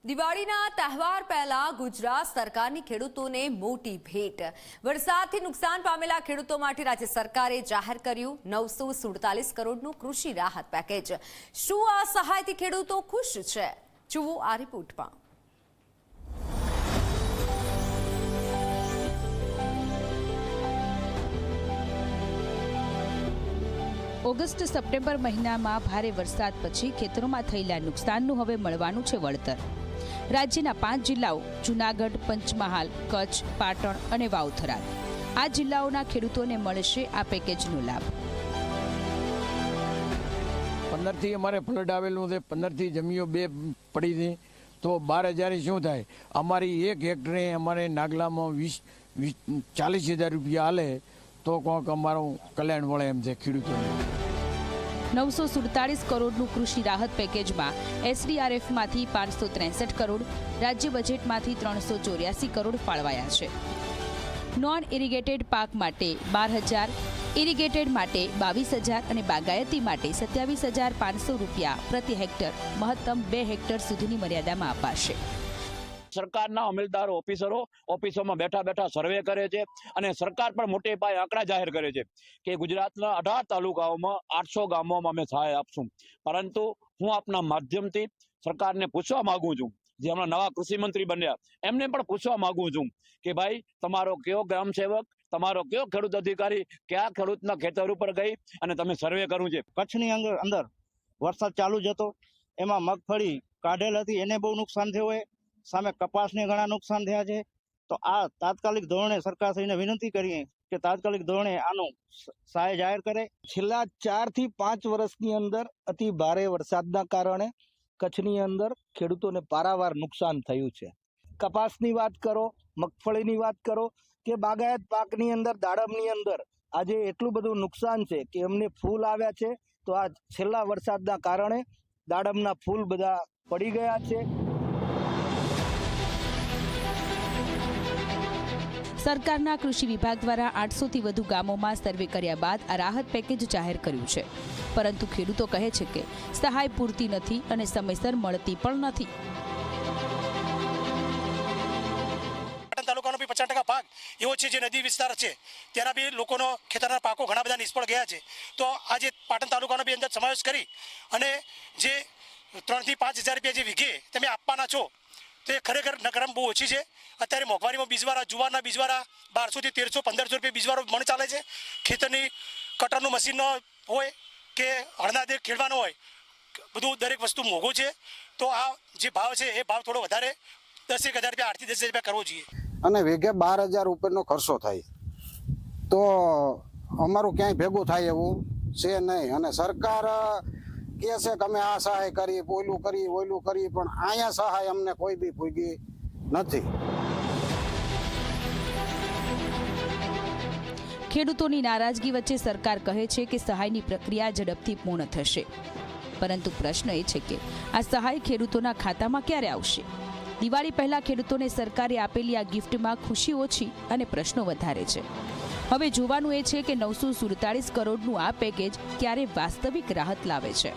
દિવાળીના તહેવાર પહેલા ગુજરાત સરકારની ખેડૂતોને મોટી ભેટ। વરસાદથી નુકસાન પામેલા ખેડૂતો માટે રાજ્ય સરકારે જાહેર કર્યું 947 કરોડનું કૃષિ રાહત પેકેજ। શું આ સહાયથી ખેડૂતો ખુશ છે? જુઓ આ રિપોર્ટમાં। ઓગસ્ટ સપ્ટેમ્બર મહિનામાં ભારે વરસાદ પછી ખેતરોમાં થયેલા નુકસાનનું હવે મળવાનું છે વળતર। રાજ્યના 5 જિલ્લાઓ જૂનાગઢ, પંચમહાલ, કચ્છ, પાટણ અને વાવ-થરાદ આ જિલ્લાઓના ખેડૂતોને મળશે આ પેકેજનો લાભ। 15 થી અમારે ફ્લડ આવેલું છે, 15 થી જમીઓ 2 પડી હતી તો 12,000 શું થાય? અમારી 1 હેક્ટરે અમારે નાગલામાં 40,000 રૂપિયા હાલે તો કોઈક અમારું કલ્યાણ વળે એમ છે ખેડૂતોને। 947 કરોડનું કૃષિ રાહત પેકેજમાં એસડીઆરએફમાંથી 563 કરોડ, રાજ્ય બજેટમાંથી 384 કરોડ ફાળવાયા છે। નોન ઇરિગેટેડ પાક માટે 12,000, ઇરિગેટેડ માટે 22,000 અને બાગાયતી માટે 27,500 રૂપિયા પ્રતિ હેક્ટર મહત્તમ 2 હેક્ટર સુધીની મર્યાદામાં અપાશે। સરકારના અમલદાર ઓફિસોમાં બેઠા બેઠા સર્વે કરે છે અને સરકાર પણ મોટે પાયે આંકડા જાહેર કરે છે કે ગુજરાતના 18 તાલુકાઓમાં 800 ગામોમાં અમે સહાય આપશું। પરંતુ હું આપના માધ્યમથી સરકારને પૂછવા માંગુ છું, જે હમણાં નવા કૃષિ મંત્રી બન્યા એમને પણ પૂછવા માંગુ છું કે ભાઈ તમારો કયો ગ્રામ સેવક, તમારો કયો ખેડૂત અધિકારી કયા ખેડૂતના ખેતર ઉપર ગઈ અને તમે સર્વે કરવું છે? કચ્છની અંદર વરસાદ ચાલુ જ હતો, એમાં મગફળી કાઢેલ હતી એને બહુ નુકસાન થયું હોય, સામે કપાસને ઘણા નુકસાન થયા છે। તો આ તાત્કાલિક ધોરણે સરકારશ્રીને વિનંતી કરીએ કે તાત્કાલિક ધોરણે આનું સહાય જાહેર કરે। છેલ્લા 4 થી 5 વર્ષની અંદર અતિ ભારે વરસાદના કારણે કચ્છની અંદર ખેડૂતોને પારાવાર નુકસાન થયું છે। કપાસની વાત કરો, મગફળીની વાત કરો કે બાગાયત પાકની અંદર દાડમની અંદર આજે એટલું બધું નુકસાન છે કે એમને ફૂલ આવ્યા છે તો આ છેલ્લા વરસાદના કારણે દાડમના ફૂલ બધા પડી ગયા છે। સરકારના કૃષિ વિભાગ દ્વારા 800 થી વધુ ગામોમાં સર્વે કર્યા બાદ આ રાહત પેકેજ જાહેર કર્યું છે, પરંતુ ખેડૂતો કહે છે કે સહાય પૂરતી નથી અને સમયસર મળતી પણ નથી। પાટણ તાલુકાનો બી 50% ભાગ એવો છે જે નદી વિસ્તાર છે, ત્યાંના બી લોકોનો ખેતરના પાકો ઘણા બધા નિષ્ફળ ગયા છે। તો આજે પાટણ તાલુકાનો બી અંદર સમાવેશ કરી અને જે 3 થી 5,000 રૂપિયા જે વીઘે તમે આપવાના છો તે ખરેખર નકરમ બહુ ઓછી છે। અત્યારે મોંઘવારીમાં બીજવારા, જુવારના બીજવારા 1200 થી 1300, 1500 રૂપિયા બીજવારો મણ ચાલે છે। ખેતરની કટરનું મશીન હોય કે હળનાદે ખેડવાનો હોય, બધું દરેક વસ્તુ મોંઘું છે। તો આ જે ભાવ છે એ ભાવ થોડો વધારે 10,000 રૂપિયા, 8 થી 10,000 રૂપિયા કરવો જોઈએ। અને વીઘે 12,000 ઉપરનો ખર્ચો થાય તો અમારું ક્યાંય ભેગું થાય એવું છે નહીં। અને સરકાર કહે છે કે અમે આ સહાય કરી, ઓયલું કરી, પણ અહીંયા સહાય અમને કોઈ બી પૂગી નથી। ખેડૂતોની નારાજગી વચ્ચે સરકાર કહે છે કે સહાયની પ્રક્રિયા ઝડપથી પૂર્ણ થશે, પરંતુ પ્રશ્ન એ છે કે આ સહાય ખેડૂતોના ખાતામાં ક્યારે આવશે? દિવાળી પહેલા ખેડૂતોને સરકારે આપેલી આ ગિફ્ટમાં ખુશી ઓછી અને પ્રશ્નો વધારે છે। હવે જોવાનું એ છે કે 947 કરોડનું આ પેકેજ ક્યારે વાસ્તવિક રાહત લાવે છે।